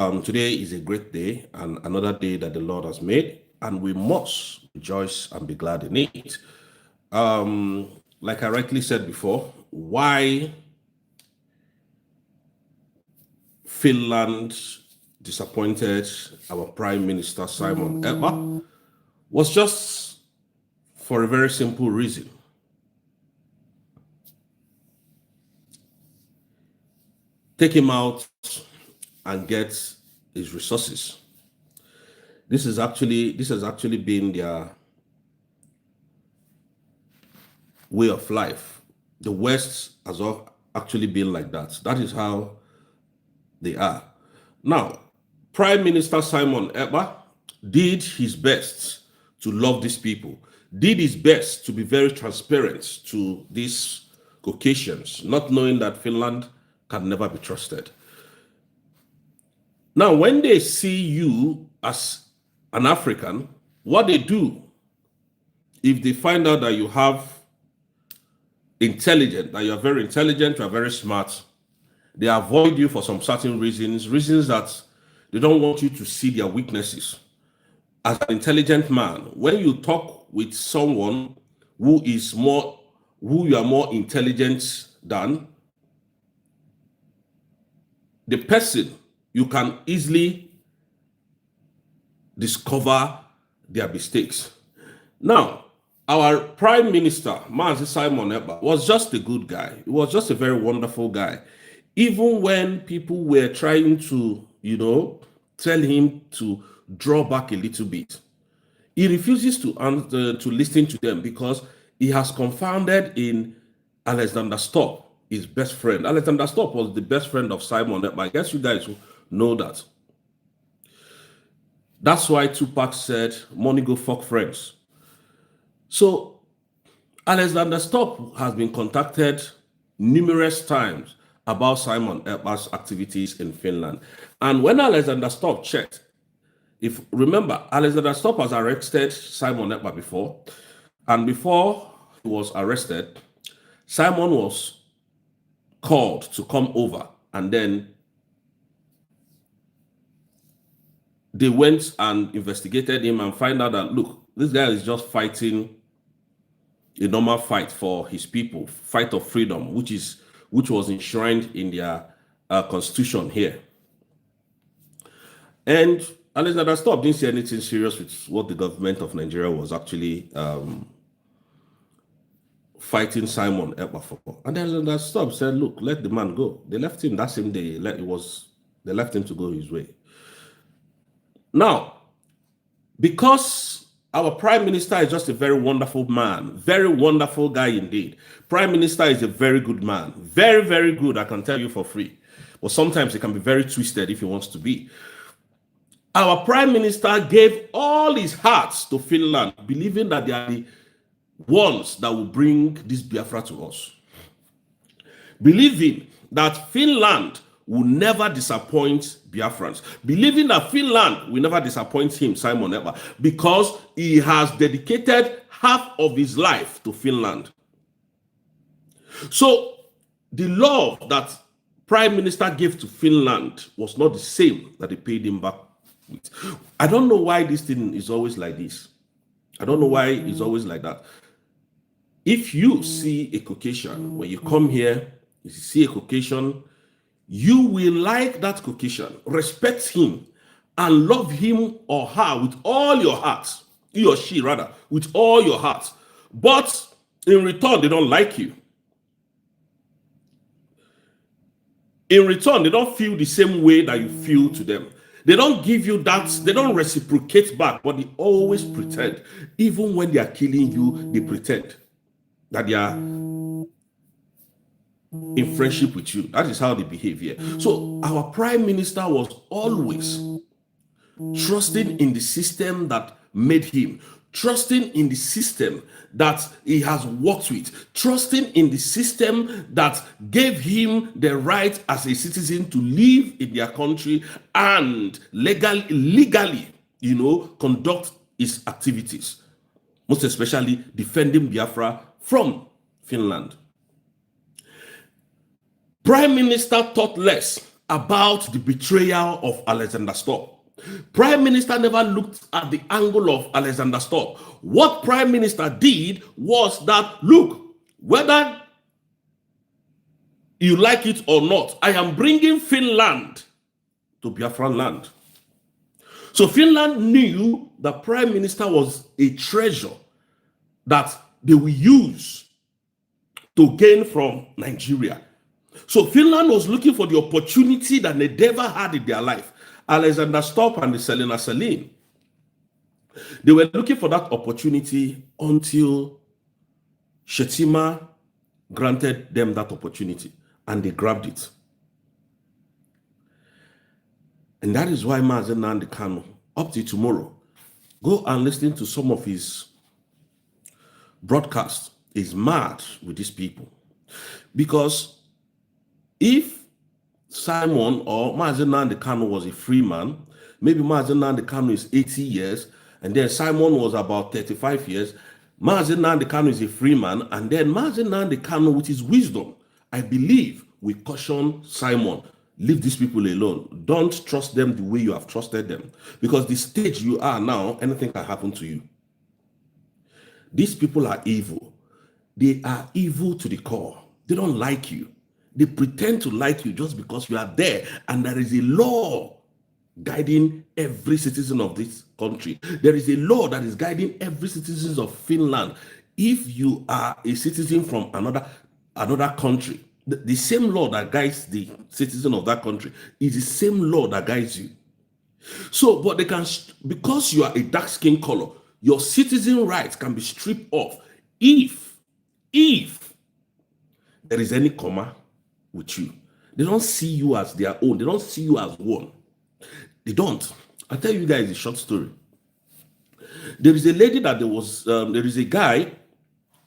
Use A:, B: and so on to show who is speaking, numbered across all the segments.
A: Today is a great day and another day that the Lord has made, and we must rejoice and be glad in it. Like I rightly said before, why Finland disappointed our Prime Minister Simon Ekpa was just for a very simple reason. Take him out and get his resources. This has actually been their way of life. The West has actually been like that. That is how they are. Now, Prime Minister Simon Ekpa did his best to love these people, did his best to be very transparent to these Caucasians, not knowing that Finland can never be trusted. Now, when they see you as an African, what they do, if they find out that you have intelligent, that you are very intelligent, you are very smart, they avoid you for some certain reasons that they don't want you to see their weaknesses. As an intelligent man, when you talk with someone who you are more intelligent than, the person, you can easily discover their mistakes. Now, our Prime Minister, Mazi Simon Ekpa, was just a good guy. He was just a very wonderful guy. Even when people were trying to, tell him to draw back a little bit, he refuses to listen to them because he has confounded in Alexander Stubb, his best friend. Alexander Stubb was the best friend of Simon Ekpa. I guess you guys know that. That's why Tupac said, "Money go fuck friends." So Alexander Stubb has been contacted numerous times about Simon Ekpa's activities in Finland. And when Alexander Stubb checked, if remember, Alexander Stubb has arrested Simon Ekpa before, and before he was arrested, Simon was called to come over, and then they went and investigated him and find out that, look, this guy is just fighting a normal fight for his people, fight of freedom, which was enshrined in their constitution here. And Alexander Stubb didn't say anything serious with what the government of Nigeria was actually fighting Simon Ekpa for. And then Alexander Stubb said, look, let the man go. They left him that same day. They left him to go his way. Now, because our Prime Minister is just a very wonderful man, very wonderful guy indeed. Prime Minister is a very good man, very, very good, I can tell you for free. But sometimes he can be very twisted if he wants to be. Our Prime Minister gave all his heart to Finland, believing that they are the ones that will bring this Biafra to us. Believing that Finland will never disappoint Biafrans, believing that Finland will never disappoint him, Simon Ekpa, because he has dedicated half of his life to Finland. So the love that Prime Minister gave to Finland was not the same that he paid him back with. I don't know why this thing is always like this. I don't know why it's always like that. If you see a Caucasian, when you come here, you see a Caucasian, you will like that Caucasian, respect him, and love him or her with all your heart. He or she, rather, with all your heart. But in return, they don't like you. In return, they don't feel the same way that you feel to them. They don't give you that, they don't reciprocate back, but they always pretend. Even when they are killing you, they pretend that they are in friendship with you. That is how they behave here. So our Prime Minister was always trusting in the system that made him, trusting in the system that he has worked with, trusting in the system that gave him the right as a citizen to live in their country and legally, conduct his activities, most especially defending Biafra from Finland. Prime Minister thought less about the betrayal of Alexander Stubb. Prime Minister never looked at the angle of Alexander Stubb. What Prime Minister did was that, look, whether you like it or not, I am bringing Finland to Biafran land. So Finland knew that Prime Minister was a treasure that they will use to gain from Nigeria. So Finland was looking for the opportunity that they never had in their life. Alexander Stubb and the Selena Selene, they were looking for that opportunity until Shetima granted them that opportunity, and they grabbed it. And that is why Mazi Nnamdi Kanu, up to tomorrow, go and listen to some of his broadcasts, is mad with these people. Because if Simon or Mazi Nnamdi Kanu was a free man, maybe Mazi Nnamdi Kanu is 80 years, and then Simon was about 35 years, Mazi Nnamdi Kanu is a free man, and then Mazi Nnamdi Kanu, with his wisdom, I believe, we caution Simon, leave these people alone. Don't trust them the way you have trusted them. Because the stage you are now, anything can happen to you. These people are evil. They are evil to the core. They don't like you. They pretend to like you just because you are there, and there is a law guiding every citizen of this country. There is a law that is guiding every citizen of Finland. If you are a citizen from another country, the same law that guides the citizen of that country is the same law that guides you. So, but they can, because you are a dark skin color, your citizen rights can be stripped off if there is any comma with you. They don't see you as their own. They don't see you as one. They don't. I'll tell you guys a short story. There is a lady that there is a guy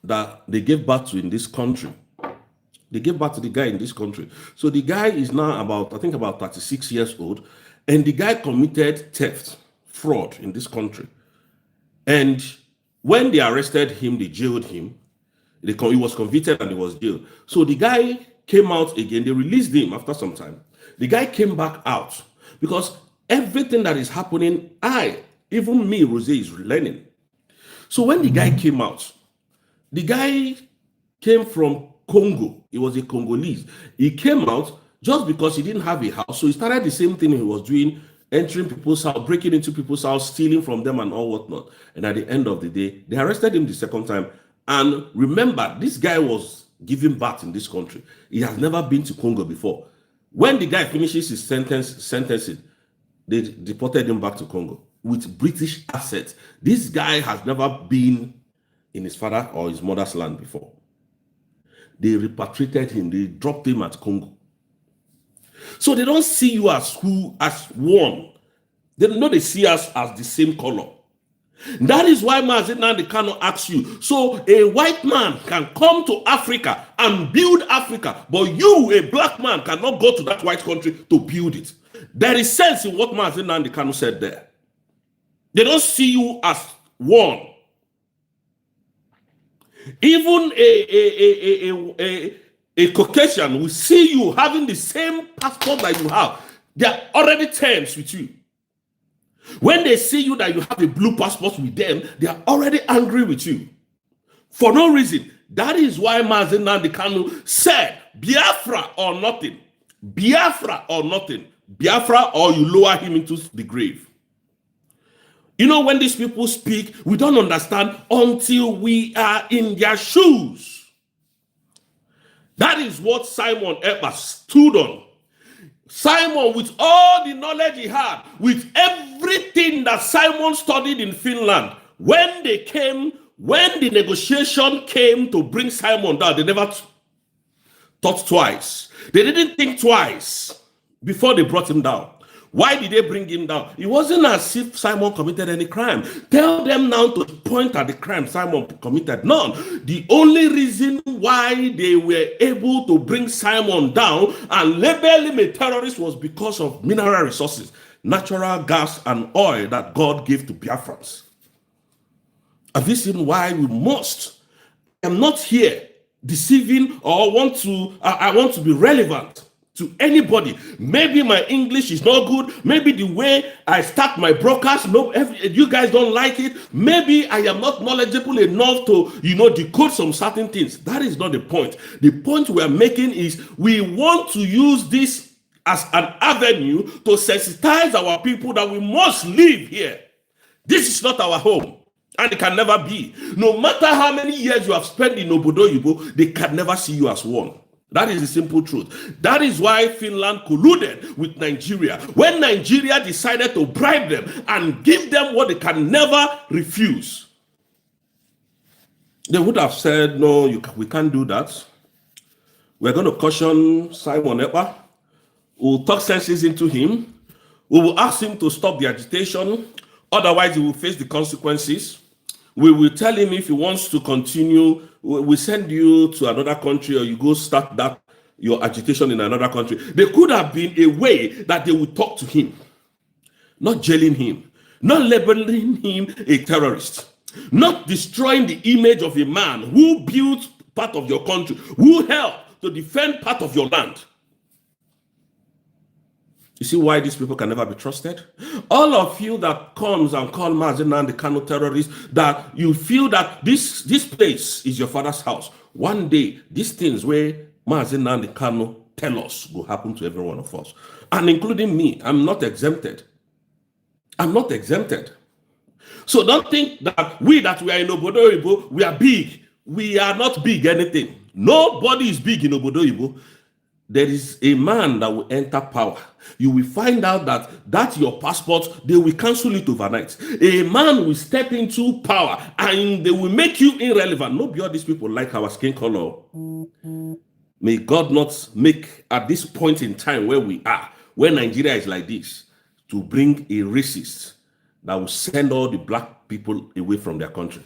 A: that they gave birth to in this country. They gave birth to the guy in this country. So the guy is now about 36 years old, and the guy committed theft, fraud in this country. And when they arrested him, they jailed him. He was convicted and he was jailed. So the guy came out again. They released him after some time. The guy came back out because everything that is happening, even me, Rozay, is learning. So when the guy came out, the guy came from Congo. He was a Congolese. He came out just because he didn't have a house. So he started the same thing he was doing, entering people's house, breaking into people's house, stealing from them and all whatnot. And at the end of the day, they arrested him the second time. And remember, this guy was giving birth in this country. He has never been to Congo before. When the guy finishes his sentencing, they deported him back to Congo with British assets. This guy has never been in his father or his mother's land before. They repatriated him. They dropped him at Congo. So they don't see you as one. They know they see us as the same color. That is why Mazi Nnamdi Kanu asks you, so a white man can come to Africa and build Africa, but you, a black man, cannot go to that white country to build it. There is sense in what Mazi Nnamdi Kanu said there. They don't see you as one. Even a Caucasian will see you having the same passport that you have. They are already terms with you. When they see you that you have a blue passport with them, they are already angry with you. For no reason. That is why Mazi Nnamdi Kanu said, Biafra or nothing. Biafra or nothing. Biafra or you lower him into the grave. You know, when these people speak, we don't understand until we are in their shoes. That is what Simon Ekpa stood on. Simon, with all the knowledge he had, with everything that Simon studied in Finland, when the negotiation came to bring Simon down, they never thought twice. They didn't think twice before they brought him down. Why did they bring him down? It wasn't as if Simon committed any crime. Tell them now to point at the crime Simon committed. None. The only reason why they were able to bring Simon down and label him a terrorist was because of mineral resources, natural gas and oil that God gave to Biafrans. And this is why we must. I'm not here deceiving or I want to be relevant. to anybody. Maybe my English is not good. Maybe the way I start my broadcast, you guys don't like it. Maybe I am not knowledgeable enough to, decode some certain things. That is not the point. The point we are making is we want to use this as an avenue to sensitize our people that we must live here. This is not our home, and it can never be. No matter how many years you have spent in Obodo Yibo, they can never see you as one. That is the simple truth. That is why Finland colluded with Nigeria when Nigeria decided to bribe them and give them what they can never refuse. They would have said, no, we can't do that. We're going to caution Simon Ekpa. We'll talk senses into him. We will ask him to stop the agitation. Otherwise, he will face the consequences. We will tell him if he wants to continue, we send you to another country, or you go start your agitation in another country. There could have been a way that they would talk to him, not jailing him, not labeling him a terrorist, not destroying the image of a man who built part of your country, who helped to defend part of your land. You see why these people can never be trusted? All of you that comes and call Mazi Nnamdi Kanu terrorists, that you feel that this place is your father's house. One day, these things where Mazi Nnamdi Kanu tell us will happen to every one of us. And including me, I'm not exempted. I'm not exempted. So don't think that we are in Obodo Yibo, we are big. We are not big anything. Nobody is big in Obodo Yibo. There is a man that will enter power. You will find out that your passport, they will cancel it overnight. A man will step into power and they will make you irrelevant. Nobody of these people like our skin color. May God not make, at this point in time where we are, where Nigeria is like this, to bring a racist that will send all the black people away from their country.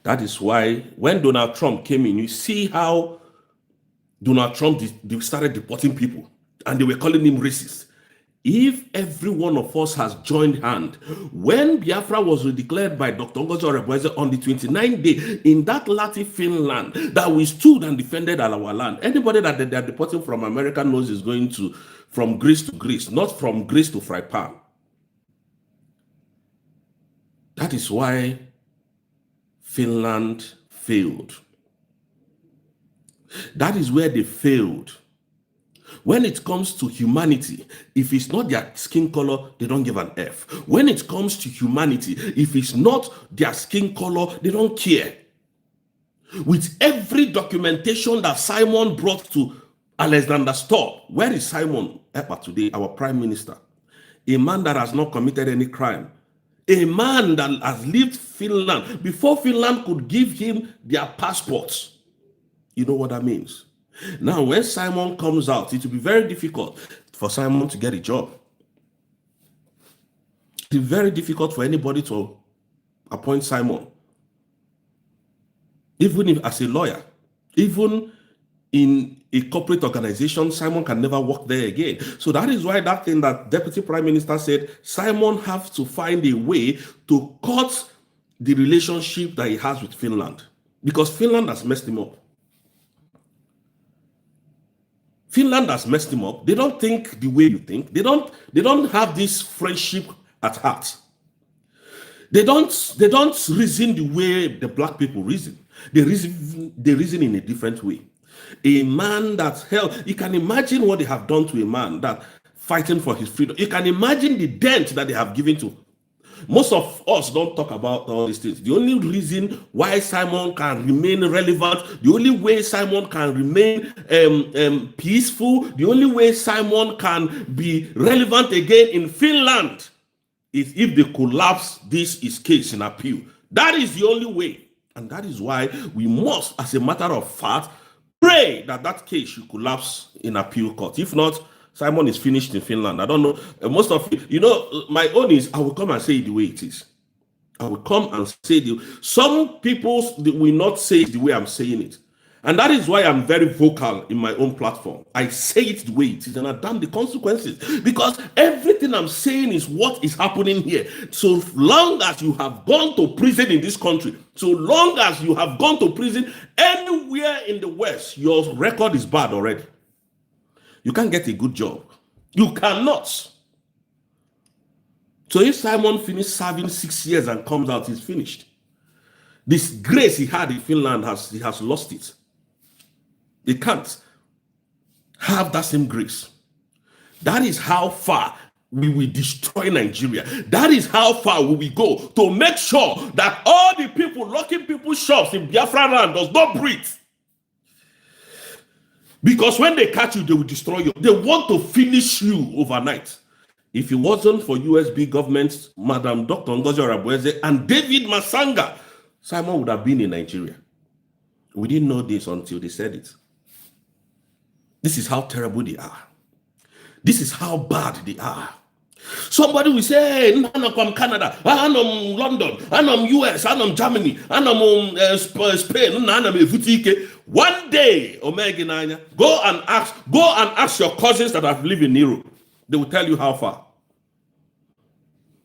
A: That is why when Donald Trump came in, you see how Donald Trump they started deporting people and they were calling him racist. If every one of us has joined hand, when Biafra was declared by Dr. Ngozi Orebweze on the 29th day in that Lati Finland, that we stood and defended our land, anybody that they are deporting from America knows is going to from Greece to Greece, not from Greece to fry pan. That is why Finland failed. That is where they failed. When it comes to humanity, if it's not their skin color, they don't give an F. When it comes to humanity, if it's not their skin color, they don't care. With every documentation that Simon brought to Alexander Stubb, where is Simon Ekpa today, our prime minister? A man that has not committed any crime. A man that has lived Finland before Finland could give him their passports. You know what that means? Now, when Simon comes out, it will be very difficult for Simon to get a job. It will be very difficult for anybody to appoint Simon. Even if as a lawyer, even in a corporate organization, Simon can never work there again. So that is why that thing that Deputy Prime Minister said, Simon has to find a way to cut the relationship that he has with Finland. Because Finland has messed him up. Finland has messed him up. They don't think the way you think. They don't have this friendship at heart. They don't reason the way the black people reason. They reason in a different way. A man that hell, you can imagine what they have done to a man that fighting for his freedom. You can imagine the dent that they have given to. Most of us don't talk about all these things. The only reason why Simon can remain relevant, the only way Simon can remain peaceful, the only way Simon can be relevant again in Finland is if they collapse this his case in appeal. That is the only way. And that is why we must, as a matter of fact, pray that that case should collapse in appeal court. If not, Simon is finished in Finland. I don't know. Most of you know, my own is I will come and say it the way it is. I will come and say some people will not say it the way I'm saying it. And that is why I'm very vocal in my own platform. I say it the way it is and I damn the consequences. Because everything I'm saying is what is happening here. So long as you have gone to prison in this country, so long as you have gone to prison anywhere in the West, your record is bad already. You can't get a good job. You cannot. So if Simon finished serving 6 years and comes out, he's finished. This grace he had in Finland, he has lost it. He can't have that same grace. That is how far we will destroy Nigeria. That is how far we will go to make sure that all the people locking people's shops in Biafra land does not breathe. Because when they catch you, they will destroy you. They want to finish you overnight. If it wasn't for USB governments, Madam Dr. Ngozi Orabueze and David Masanga, Simon would have been in Nigeria. We didn't know this until they said it. This is how terrible they are. This is how bad they are. Somebody will say, hey, I'm Canada, I'm London, I'm US, I'm Germany, I'm Spain, I'm one day, Omega, go and ask your cousins that have lived in Europe. They will tell you how far.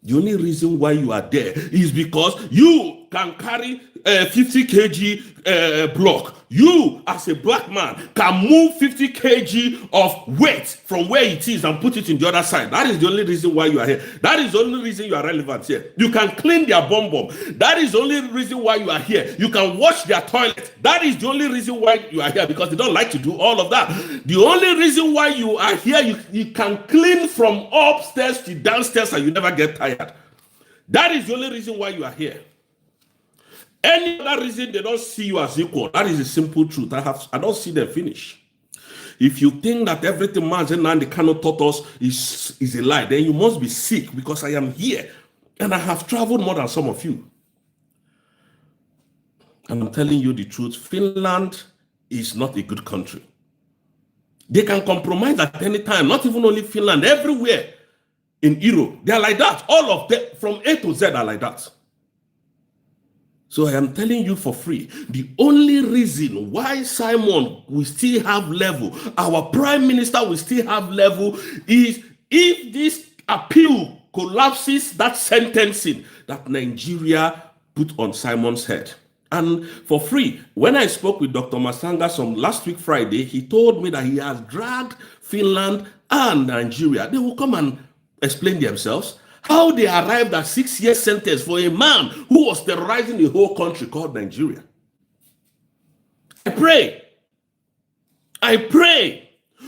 A: The only reason why you are there is because you can carry a 50 kg block. You, as a black man, can move 50 kg of weight from where it is and put it in the other side. That is the only reason why you are here. That is the only reason you are relevant here. You can clean their bomb. That is the only reason why you are here. You can wash their toilet. That is the only reason why you are here, because they don't like to do all of that. The only reason why you are here, you can clean from upstairs to downstairs and you never get tired. That is the only reason why you are here. Any other reason they don't see you as equal, that is a simple truth. I don't see them finish. If you think that everything Mazi Nnamdi Kanu taught us is a lie, then you must be sick, because I am here and I have traveled more than some of you. And I'm telling you the truth, Finland is not a good country. They can compromise at any time, not even only Finland, everywhere in Europe. They are like that. All of them, from A to Z, are like that. So I am telling you for free, the only reason why Simon will still have level, our prime minister will still have level, is if this appeal collapses that sentencing that Nigeria put on Simon's head. And for free, when I spoke with Dr. Masanga last week Friday, he told me that he has dragged Finland and Nigeria. They will come and explain themselves. How they arrived at 6 years sentence for a man who was terrorizing the whole country called Nigeria. I pray.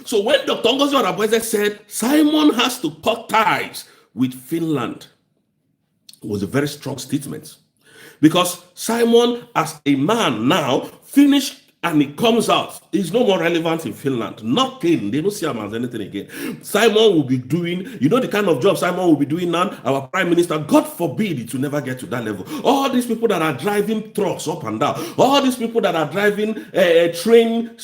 A: So when Dr. Ngozi Orabueze said Simon has to cut ties with Finland, it was a very strong statement. Because Simon, as a man now, finished and he comes out, he's no more relevant in Finland. Nothing. They don't see him as anything again. Simon will be doing, you know the kind of job Simon will be doing now? Our prime minister, God forbid it will never get to that level. All these people that are driving trucks up and down, all these people that are driving train,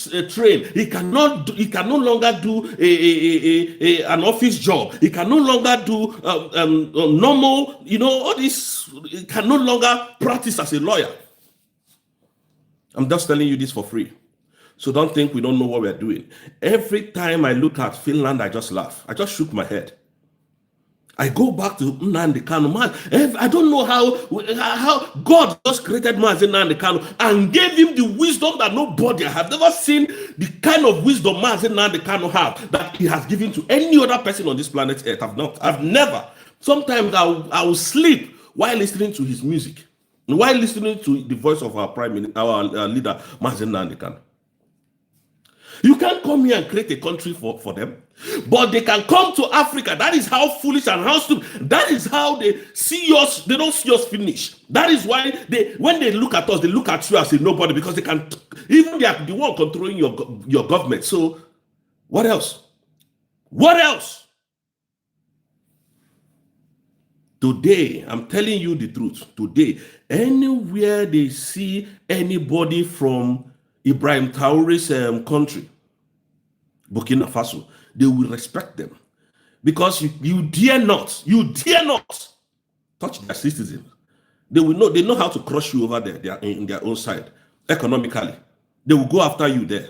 A: he can no longer do an office job. He can no longer do normal, all this, he can no longer practice as a lawyer. I'm just telling you this for free. So don't think we don't know what we're doing. Every time I look at Finland, I just laugh. I just shook my head. I go back to Nnamdi Kanu. Man, I don't know how God just created Mazi Nnamdi Kanu and gave him the wisdom that nobody. I have never seen the kind of wisdom Mazi Nnamdi Kanu have that he has given to any other person on this planet Earth. I've never. Sometimes I will sleep while listening to his music. While listening to the voice of our prime minister, our leader, Mazi Nnamdi Kanu. You can't come here and create a country for them, but they can come to Africa. That is how foolish and how stupid. That is how they see us. They don't see us finish. That is why when they look at us, they look at you as a nobody, because they can, even they are the one controlling your government. So what else? What else? Today, I'm telling you the truth. Today, anywhere they see anybody from Ibrahim Traore's country, Burkina Faso, they will respect them. Because you dare not touch their citizens. They know how to crush you over there. They are in their own side. Economically, they will go after you there.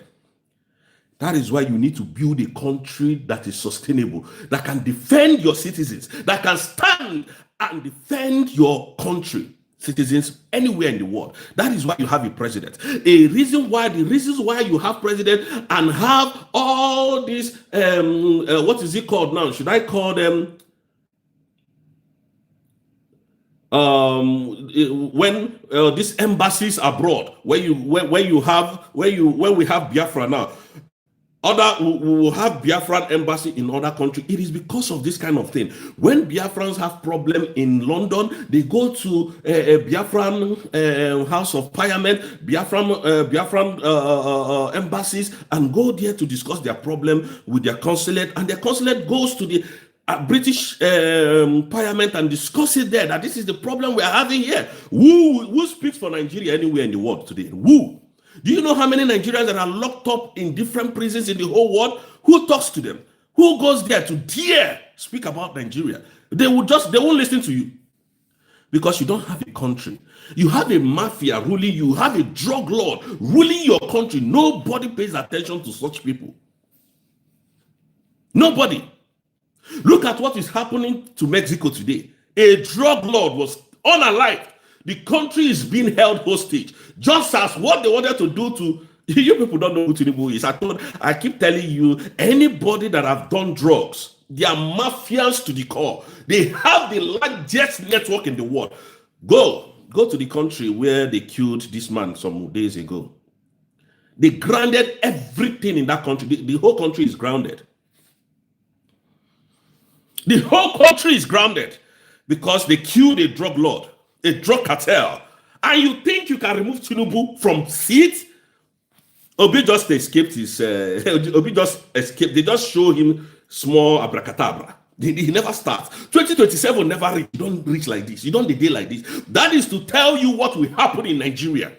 A: That is why you need to build a country that is sustainable, that can defend your citizens, that can stand and defend your country. citizens anywhere in the world. That is why you have a president. The reasons why you have president and have all these what is it called now? Should I call them when these embassies abroad, when we have Biafra now, we will have Biafran embassy in other countries. It is because of this kind of thing. When Biafrans have problem in London, they go to Biafran House of Parliament, Biafran embassies, and go there to discuss their problem with their consulate, and their consulate goes to the British Parliament and discuss it there, that this is the problem we are having here. Who speaks for Nigeria anywhere in the world today? Who? Do you know how many Nigerians that are locked up in different prisons in the whole world? Who talks to them? Who goes there to dare speak about Nigeria? They won't listen to you because you don't have a country. You have a mafia ruling you. You have a drug lord ruling your country. Nobody pays attention to such people. Nobody. Look at what is happening to Mexico today. A drug lord was unalived. The country is being held hostage, just as what they wanted to do to you. People don't know who Tinubu is. I keep telling you, anybody that have done drugs, they are mafians to the core. They have the largest network in the world. Go to the country where they killed this man some days ago. They grounded everything in that country. The whole country is grounded. The whole country is grounded because they killed a drug lord, a drug cartel. And you think you can remove Tinubu from seat? Obi just escaped his Obi just escaped. They just show him small abracadabra. He never starts. 2027 never reach. You don't reach like this. You don't day like this. That is to tell you what will happen in Nigeria.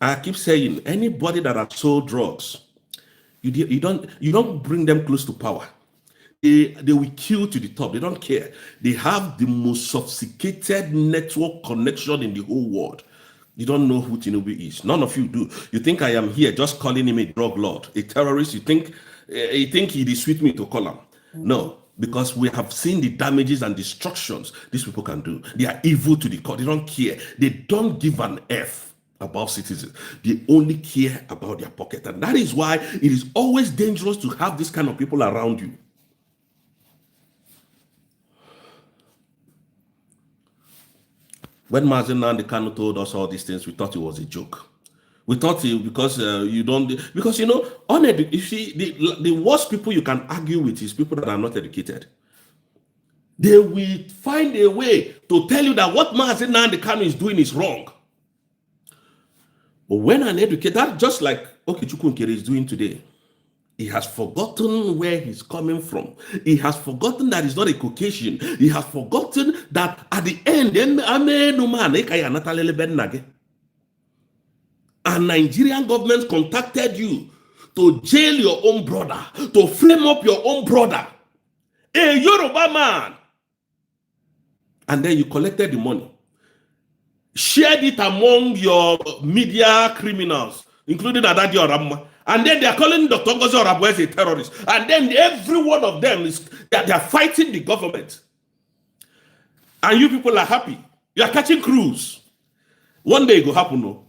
A: I keep saying, anybody that has sold drugs, you don't bring them close to power. They will kill to the top. They don't care. They have the most sophisticated network connection in the whole world. You don't know who Tinubu is. None of you do. You think I am here just calling him a drug lord, a terrorist? You think it is with me to call him? No, because we have seen the damages and destructions these people can do. They are evil to the core. They don't care. They don't give an F about citizens. They only care about their pocket. And that is why it is always dangerous to have this kind of people around you. When Mazi Nnamdi Kanu told us all these things, we thought it was a joke. We thought it because you know, you see, the worst people you can argue with is people that are not educated. They will find a way to tell you that what Mazi Nnamdi Kanu is doing is wrong. But when an educator, just like Okechukwu Nkere is doing today, he has forgotten where he's coming from. He has forgotten that he's not a Caucasian. He has forgotten that at the end, a Nigerian government contacted you to jail your own brother, to frame up your own brother, a Yoruba man. And then you collected the money, shared it among your media criminals, including Adadi Oramma. And then they are calling Dr. Ngozi Orabueze a terrorist. And then every one of them they are fighting the government. And you people are happy. You are catching cruise. One day it will happen, no?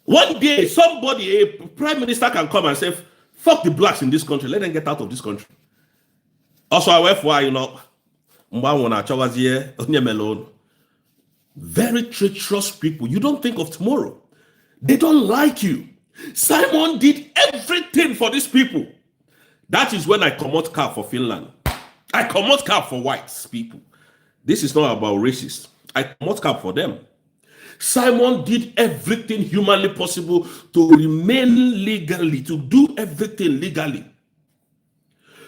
A: One day somebody, a prime minister can come and say, fuck the blacks in this country. Let them get out of this country. Also, FY, you know, very treacherous people. You don't think of tomorrow. They don't like you. Simon did everything for these people. That is when I come out cap for Finland. I come out cap for whites people. This is not about racists. I come out cap for them. Simon did everything humanly possible to remain legally, to do everything legally.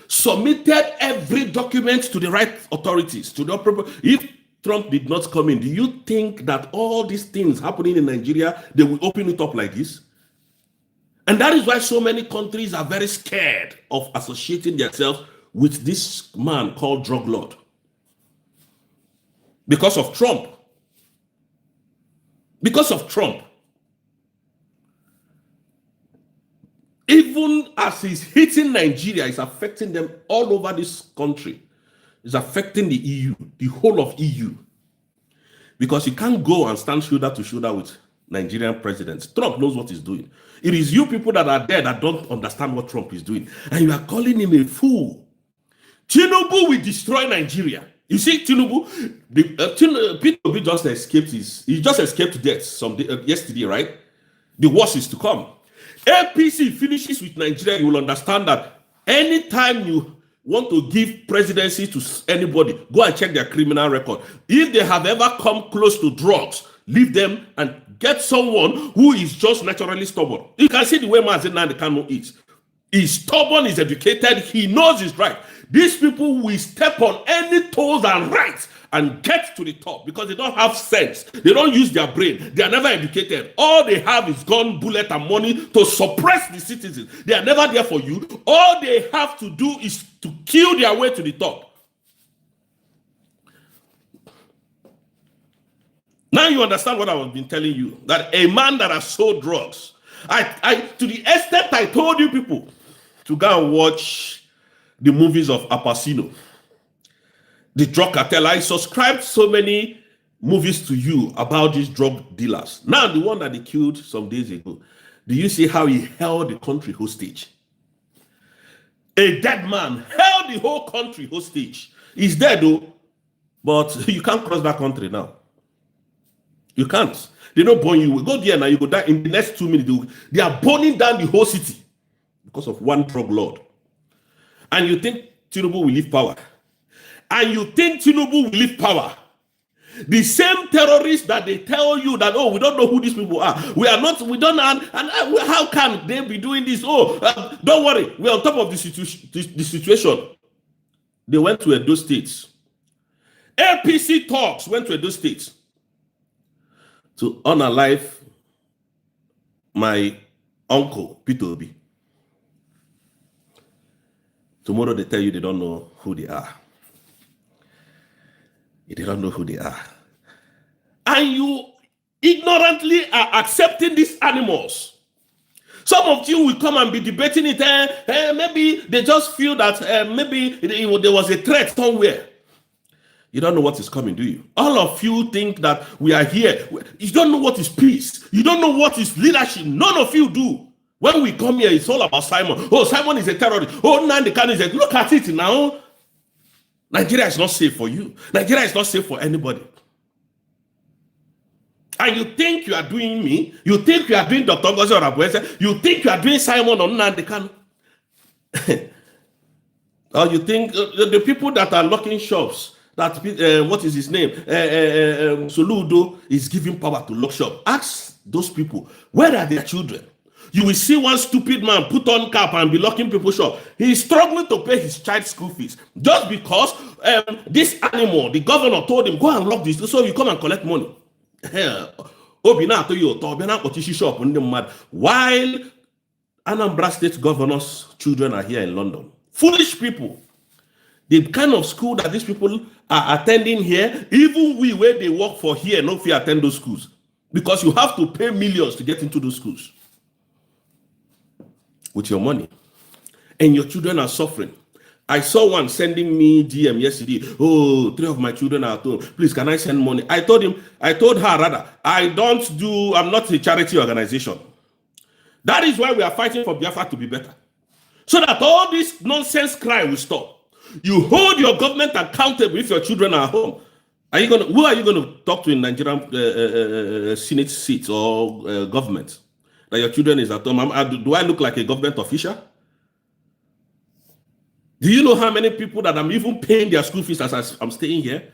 A: Submitted every document to the right authorities. If Trump did not come in, do you think that all these things happening in Nigeria, they will open it up like this? And that is why so many countries are very scared of associating themselves with this man called drug lord. Because of Trump. Because of Trump. Even as he's hitting Nigeria, it's affecting them all over this country. It's affecting the EU, the whole of EU. Because you can't go and stand shoulder to shoulder with Nigerian presidents. Trump knows what he's doing. It is you people that are there that don't understand what Trump is doing. And you are calling him a fool. Tinubu will destroy Nigeria. You see, Tinubu, Peter Obi just escaped he just escaped death yesterday, right? The worst is to come. APC finishes with Nigeria, you will understand that anytime you want to give presidency to anybody, go and check their criminal record. If they have ever come close to drugs, leave them and get someone who is just naturally stubborn. You can see the way Mazen Nandekano is. He's stubborn, he's educated, he knows his right. These people will step on any toes and rights and get to the top because they don't have sense. They don't use their brain. They are never educated. All they have is gun, bullet, and money to suppress the citizens. They are never there for you. All they have to do is to kill their way to the top. Now you understand what I have been telling you. That a man that has sold drugs. To the extent I told you people to go and watch the movies of Apacino, the drug cartel. I subscribed so many movies to you about these drug dealers. Now, the one that they killed some days ago, do you see how he held the country hostage? A dead man held the whole country hostage. He's dead though, but you can't cross that country now. You can't. They don't burn you. Go there now, you go die in the next 2 minutes. They are burning down the whole city because of one drug lord. And you think Tinubu will leave power? And you think Tinubu will leave power? The same terrorists that they tell you that, oh, we don't know who these people are. We don't know. And how can they be doing this? Oh, don't worry. We're on top of the situation. They went to Edo States. APC talks went to Edo States to unalive my uncle, Peter Obi. Tomorrow they tell you they don't know who they are. They don't know who they are. And you ignorantly are accepting these animals. Some of you will come and be debating it. Maybe they just feel that maybe there was a threat somewhere. You don't know what is coming, do you? All of you think that we are here. You don't know what is peace. You don't know what is leadership. None of you do. When we come here, it's all about Simon. Oh, Simon is a terrorist. Oh, Nandekano is a... Look at it now. Nigeria is not safe for you. Nigeria is not safe for anybody. And you think you are doing me. You think you are doing Dr. Ngozi Orabueze. You think you are doing Simon or Nandekano. Or you think the people that are locking shops, that what is his name? Soludo is giving power to lock shop. Ask those people, where are their children? You will see one stupid man put on cap and be locking people's shop. He is struggling to pay his child's school fees just because this animal, the governor told him, go and lock this so you come and collect money. While Anambra State governor's children are here in London. Foolish people. The kind of school that these people are attending here, even we where they work for here, no fear attend those schools. Because you have to pay millions to get into those schools. With your money. And your children are suffering. I saw one sending me DM yesterday. Oh, 3 of my children are at home. Please, can I send money? I told her rather, I'm not a charity organization. That is why we are fighting for Biafra to be better. So that all this nonsense cry will stop. You hold your government accountable if your children are home. Who are you going to talk to in Nigerian Senate seats or government? That your children is at home. Do I look like a government official? Do you know how many people that I'm even paying their school fees as I'm staying here?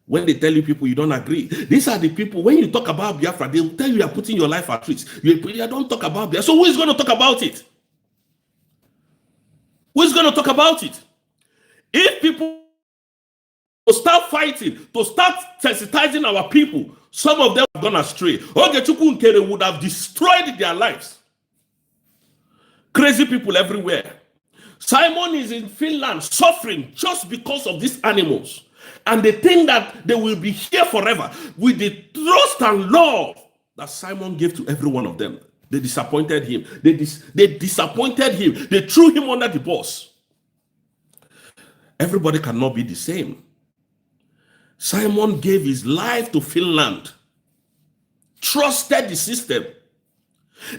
A: When they tell you people you don't agree. These are the people, when you talk about Biafra, they'll tell you are putting your life at risk. You don't talk about Biafra. So who is going to talk about it? Who is going to talk about it? If people start fighting, to start sensitizing our people, some of them have gone astray. Ogechukwu Nkere would have destroyed their lives. Crazy people everywhere. Simon is in Finland suffering just because of these animals. And they think that they will be here forever with the trust and love that Simon gave to every one of them. They disappointed him. They disappointed him. They threw him under the bus. Everybody cannot be the same. Simon gave his life to Finland, trusted the system.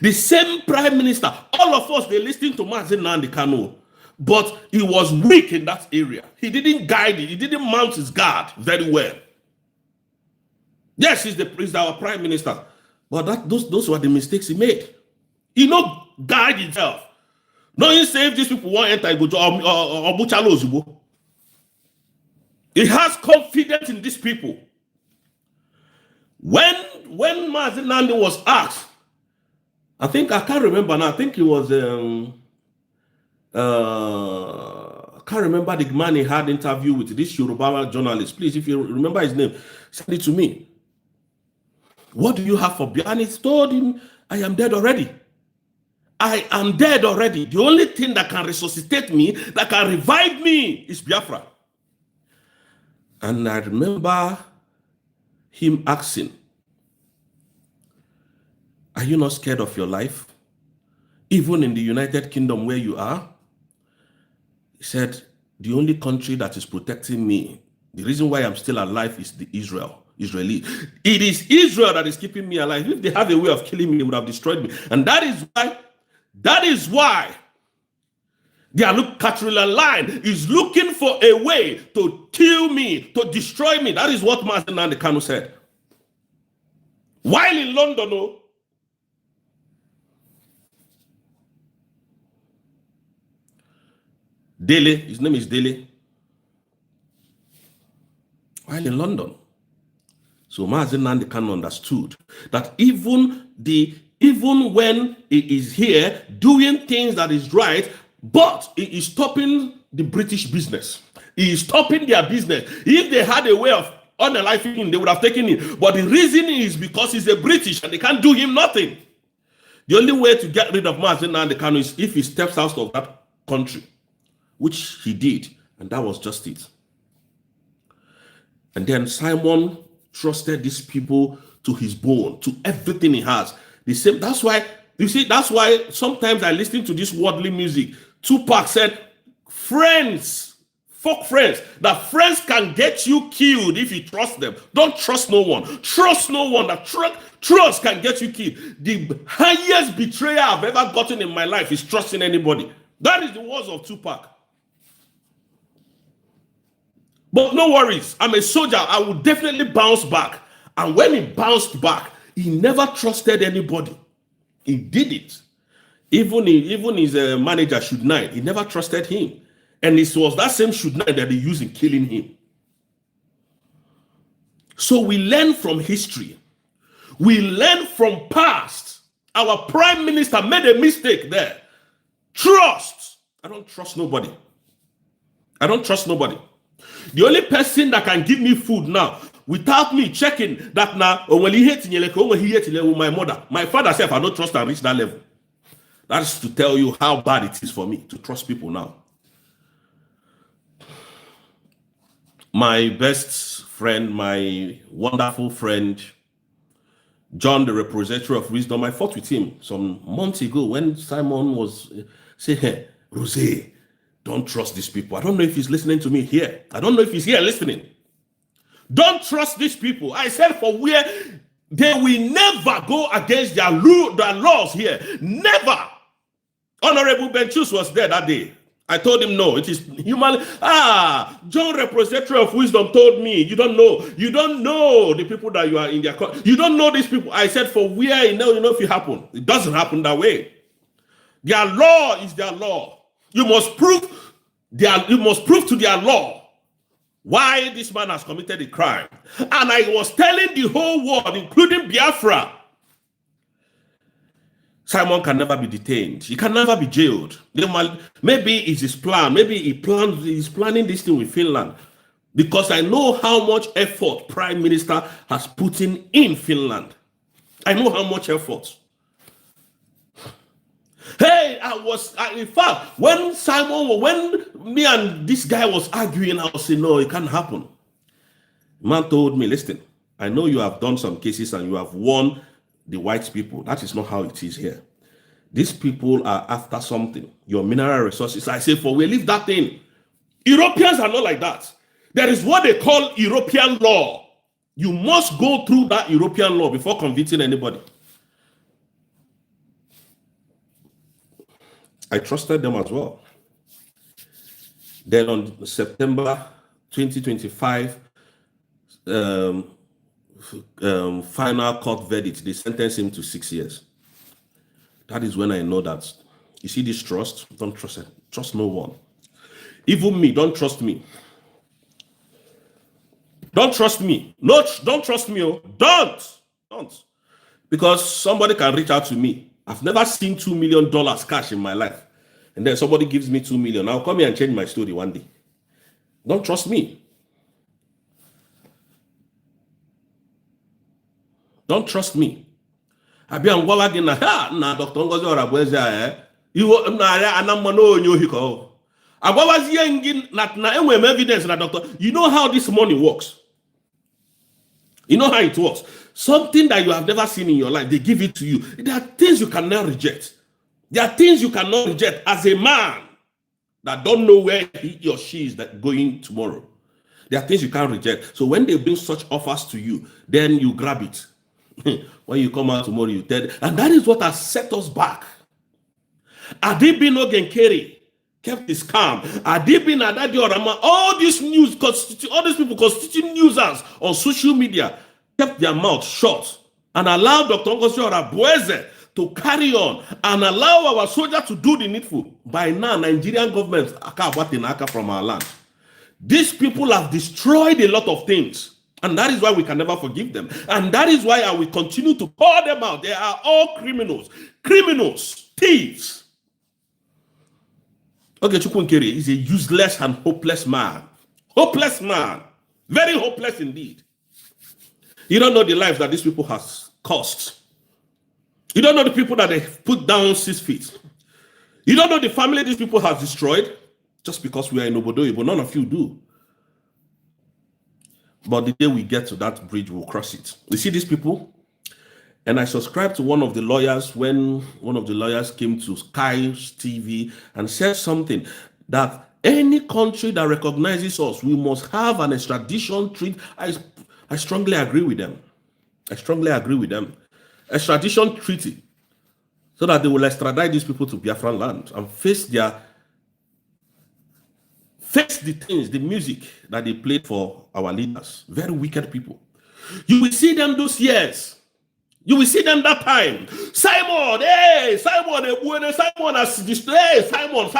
A: The same prime minister, all of us, they listened to Mazi Nnamdi Kanu, but he was weak in that area. He didn't guide it. He didn't mount his guard very well. Yes, he's our prime minister, but those were the mistakes he made. He not guide himself. No, he say if these people want to enter, go to he has confidence in these people. When Mazi Nnamdi was asked, I can't remember now. I think it was I can't remember the man he had interview with, this Yoruba journalist. Please, if you remember his name, send it to me. What do you have for Biafra? And he told him, I am dead already. I am dead already. The only thing that can resuscitate me, that can revive me, is Biafra. And I remember him asking, are you not scared of your life? Even in the United Kingdom where you are? He said, the only country that is protecting me, the reason why I'm still alive is the Israeli. It is Israel that is keeping me alive. If they have a way of killing me, they would have destroyed me. And that is why their Catrilan line is looking for a way to kill me, to destroy me. That is what Mazi Nnamdi Kanu said. While in London, Dele, his name is Dele. While in London. So Mazi Nnamdi Kanu understood that even when he is here doing things that is right, but he is stopping the British business. He is stopping their business. If they had a way of unaliving him, they would have taken him. But the reason is because he's a British and they can't do him nothing. The only way to get rid of Mazi Nnamdi Kanu is if he steps out of that country, which he did, and that was just it. And then Simon trusted these people to his bone, to everything he has. The same. That's why sometimes I listen to this worldly music. Tupac said, friends, fuck friends. That friends can get you killed if you trust them. Don't trust no one. Trust no one. That trust can get you killed. The highest betrayal I've ever gotten in my life is trusting anybody. That is the words of Tupac. But no worries. I'm a soldier. I will definitely bounce back. And when he bounced back, he never trusted anybody. He did it. Even his manager, Should Knight, he never trusted him. And it was that same Should Knight that they used in killing him. So we learn from history. We learn from past. Our prime minister made a mistake there. Trust. I don't trust nobody. I don't trust nobody. The only person that can give me food now, without me checking that now, when he hate my mother, my father said, I don't trust and reach that level. That is to tell you how bad it is for me to trust people now. My best friend, my wonderful friend, John, the repository of wisdom, I fought with him some months ago when Simon was saying, hey, Rozay, don't trust these people. I don't know if he's listening to me here. I don't know if he's here listening. Don't trust these people. I said for where they will never go against their laws here. Never. Honorable Benchus was there that day. I told him no, it is human. John, repository of wisdom, told me you don't know. You don't know the people that you are in their. You don't know these people. I said for where you know if it happen. It doesn't happen that way. Their law is their law. You must prove to their law why this man has committed a crime. And I was telling the whole world, including Biafra, Simon can never be detained. He can never be jailed. Maybe it's his plan. Maybe he's planning this thing with Finland. Because I know how much effort Prime Minister has put in Finland. I know how much effort. Hey, in fact, when me and this guy was arguing, I was saying, no, it can't happen. Man told me, listen, I know you have done some cases and you have won the white people. That is not how it is here. These people are after something, your mineral resources. I say, for we leave that thing. Europeans are not like that. There is what they call European law. You must go through that European law before convicting anybody. I trusted them as well. Then on September 2025, final court verdict, they sentenced him to 6 years. That is when I know that, you see this trust, don't trust it. Trust no one. Even me, don't trust me. Don't trust me. No, don't trust me. Oh. Don't. Because somebody can reach out to me. I've never seen $2 million cash in my life. And then somebody gives me 2 million. I'll come here and change my story one day. Don't trust me. Don't trust me. I be on again na Dr. Ngozi Orabweze iwo na anamano onyo hiko. Agwawazi yengi na enwe evidence na doctor. You know how this money works. You know how it works. Something that you have never seen in your life, they give it to you. There are things you cannot reject. There are things you cannot reject as a man that don't know where he or she is going tomorrow. There are things you can't reject. So when they bring such offers to you, then you grab it. When you come out tomorrow, you tell them. And that is what has set us back. Adibino Genkere kept his calm. Adibino Adadi Orama, all these news, all these people constituting users on social media kept their mouth shut and allowed Dr. Ngozi Orabweze to carry on and allow our soldiers to do the needful. By now, Nigerian government from our land. These people have destroyed a lot of things. And that is why we can never forgive them. And that is why I will continue to call them out. They are all criminals. Criminals. Thieves. Okay, Chukwunkere is a useless and hopeless man. Hopeless man. Very hopeless indeed. You don't know the lives that these people has cost. You don't know the people that they put down 6 feet. You don't know the family these people have destroyed. Just because we are in Obodo, but none of you do. But the day we get to that bridge, we'll cross it. You see these people? And I subscribed to one of the lawyers when one of the lawyers came to Sky's TV and said something that any country that recognizes us, we must have an extradition treaty. I strongly agree with them. I strongly agree with them. Extradition treaty so that they will extradite these people to Biafran land and face the things, the music that they played for our leaders. Very wicked people. You will see them those years. You will see them that time. Simon, hey, Simon has destroyed. Hey, Simon.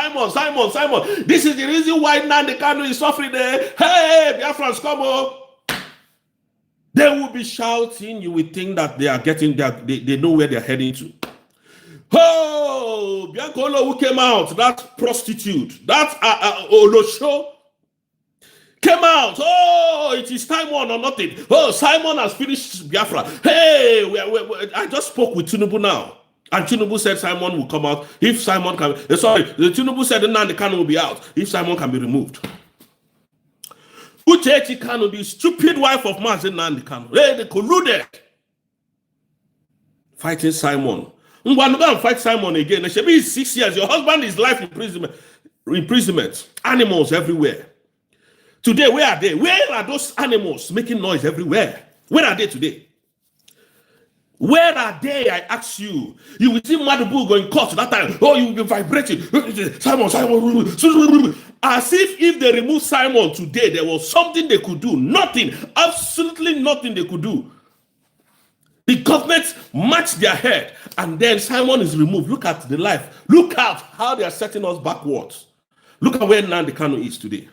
A: This is the reason why Nnamdi Kanu is suffering there. Hey, Biafrans, come on. They will be shouting. You will think that they are getting there. They know where they're heading to. Oh, Biancolo who came out, that prostitute, that Olosho came out. Oh, it is Simon or nothing. Oh, Simon has finished Biafra. Hey, I just spoke with Tinubu now. And Tinubu said Simon will come out. If Simon can, Tinubu said Nnamdi Kanu will be out. If Simon can be removed. Uchechi Kanu, the stupid wife of Mazi Nnamdi Kanu. Hey, they colluded. Fighting Simon. Go and fight Simon again. It should be 6 years. Your husband is life imprisonment. Animals everywhere. Today, where are they? Where are those animals making noise everywhere? Where are they today? Where are they? I ask you. You will see Madubu going court that time. Oh, you will be vibrating. Simon. As if they remove Simon today, there was something they could do. Nothing. Absolutely nothing they could do. The government matched their head, and then Simon is removed. Look at the life. Look at how they are setting us backwards. Look at where Nnamdi Kanu is today.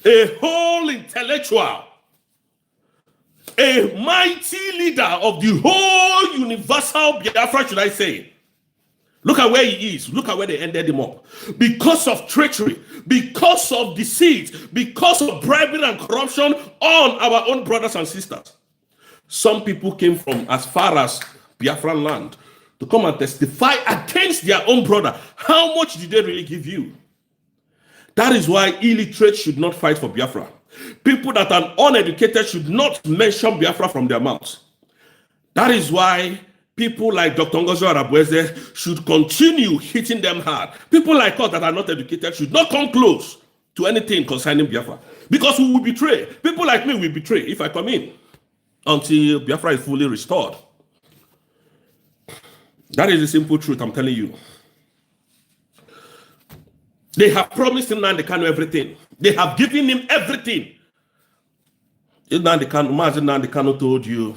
A: A whole intellectual, a mighty leader of the whole universal Biafra, should I say. Look at where he is. Look at where they ended him up. Because of treachery, because of deceit, because of bribery and corruption on our own brothers and sisters. Some people came from as far as Biafran land to come and testify against their own brother. How much did they really give you? That is why illiterate should not fight for Biafra. People that are uneducated should not mention Biafra from their mouths. That is why people like Dr. Ngozi Orabweze should continue hitting them hard. People like us that are not educated should not come close to anything concerning Biafra. Because we will betray. People like me will betray if I come in until Biafra is fully restored. That is the simple truth I'm telling you. They have promised him Nnamdi Kanu everything. They have given him everything. Nnamdi Kanu told you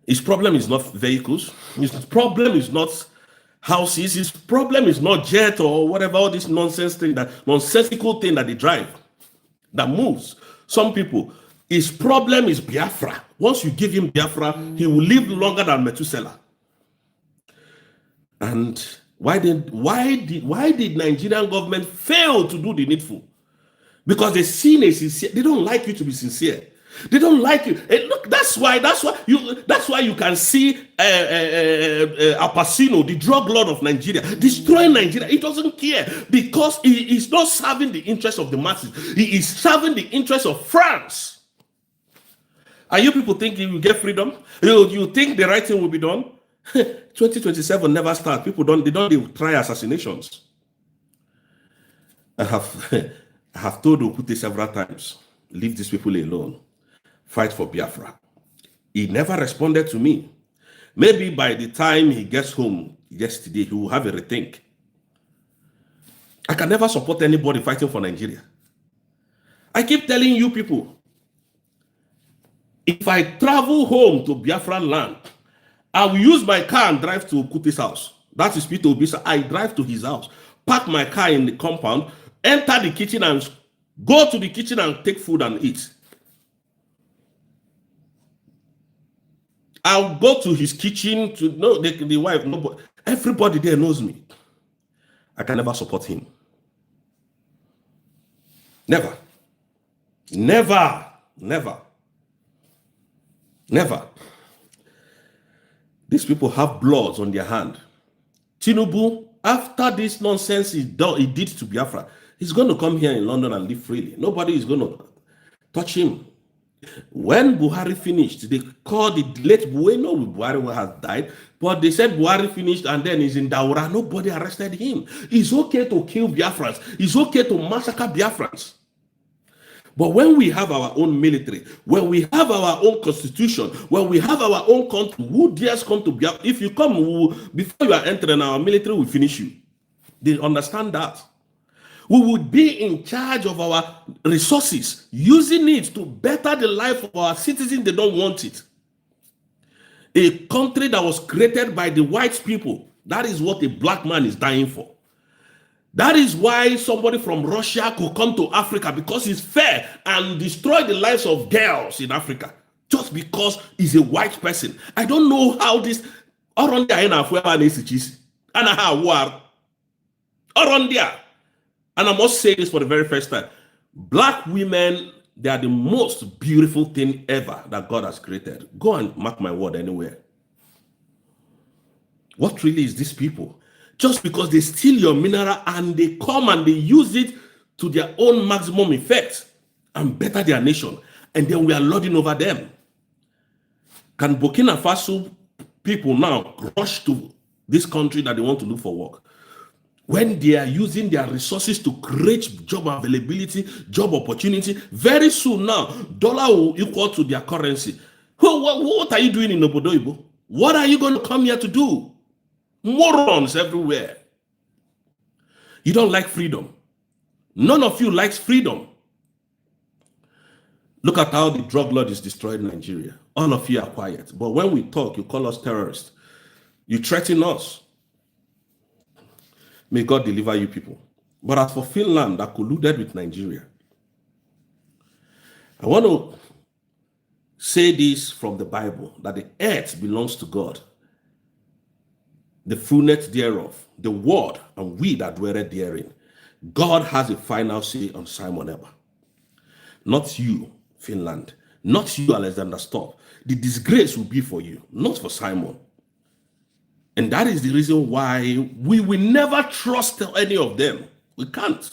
A: his problem is not vehicles. His problem is not houses. His problem is not jet or whatever, all this nonsense thing, that nonsensical thing that they drive, that moves. Some people, his problem is Biafra. Once you give him Biafra, he will live longer than Methuselah. And why did Nigerian government fail to do the needful? Because they see a sincere. They don't like you to be sincere. They don't like you. And look, that's why you can see Apacino, the drug lord of Nigeria, destroying Nigeria. He doesn't care because he is not serving the interest of the masses. He is serving the interest of France. Are you people thinking you get freedom? You think the right thing will be done? 2027 never starts. People don't try assassinations. I have told Okute several times, leave these people alone. Fight for Biafra. He never responded to me. Maybe by the time he gets home yesterday, he will have a rethink. I can never support anybody fighting for Nigeria. I keep telling you people, if I travel home to Biafran land, I will use my car and drive to Okute's house. That is Peter Obisa. I drive to his house, park my car in the compound, enter the kitchen and go to the kitchen and take food and eat. I'll go to his kitchen to know the wife. Nobody, everybody there knows me. I can never support him. Never. Never. Never. Never. These people have bloods on their hand. Tinubu, after this nonsense he did to Biafra, he's going to come here in London and live freely. Nobody is going to touch him. When Buhari finished, they called the late Bueno. Buhari has died, but they said Buhari finished and then he's in Daura. Nobody arrested him. It's okay to kill Biafrans. It's okay to massacre Biafrans. But when we have our own military, when we have our own constitution, when we have our own country, who dares come to Biafra? If you come, before you are entering our military, will finish you. They understand that. We would be in charge of our resources, using it to better the life of our citizens. They don't want it. A country that was created by the white people, that is what a black man is dying for. That is why somebody from Russia could come to Africa, because he's fair and destroy the lives of girls in Africa just because he's a white person. I don't know how this around there. And I must say this for the very first time. Black women, they are the most beautiful thing ever that God has created. Go and mark my word anywhere. What really is these people? Just because they steal your mineral and they come and they use it to their own maximum effect and better their nation. And then we are lording over them. Can Burkina Faso people now rush to this country that they want to look for work? When they are using their resources to create job availability, job opportunity, very soon now, dollar will equal to their currency. What are you doing in Obodo Igbo? What are you going to come here to do? Morons everywhere. You don't like freedom. None of you likes freedom. Look at how the drug lord is destroyed Nigeria. All of you are quiet. But when we talk, you call us terrorists. You threaten us. May God deliver you people. But as for Finland that colluded with Nigeria, I want to say this from the Bible, that the earth belongs to God, the fullness thereof, the word, and we that dwell therein. God has a final say on Simon Eber. Not you, Finland. Not you, Alexander Stubb. The disgrace will be for you, not for Simon. And that is the reason why we will never trust any of them. We can't.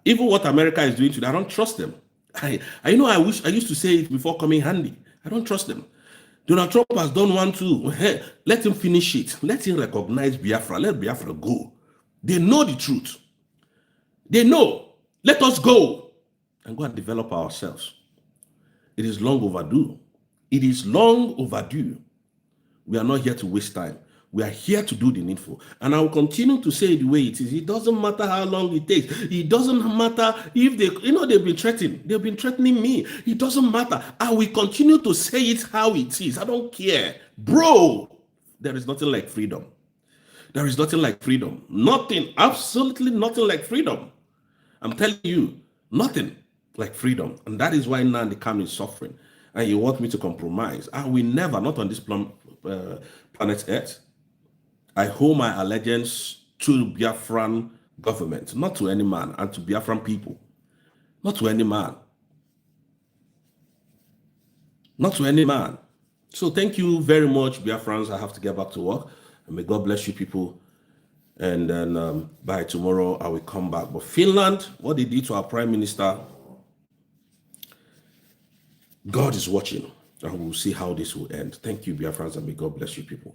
A: Even what America is doing today, I don't trust them. I know I used to say it before coming handy. I don't trust them. Donald Trump has done one too. Let him finish it. Let him recognize Biafra. Let Biafra go. They know the truth. They know. Let us go. and go and develop ourselves. It is long overdue. It is long overdue. We are not here to waste time. We are here to do the needful. And I will continue to say it the way it is. It doesn't matter how long it takes. It doesn't matter if they've been threatening. They've been threatening me. It doesn't matter. I will continue to say it how it is. I don't care. Bro, there is nothing like freedom. There is nothing like freedom. Nothing, absolutely nothing like freedom. I'm telling you, nothing like freedom. And that is why now the Kanu is suffering. And you want me to compromise. I will never, not on this planet Earth. I hold my allegiance to the Biafran government, not to any man, and to Biafran people. Not to any man. Not to any man. So thank you very much, Biafrans. I have to get back to work. And may God bless you people. And then by tomorrow, I will come back. But Finland, what they did to our prime minister, God is watching. And we'll see how this will end. Thank you, Biafrans, and may God bless you people.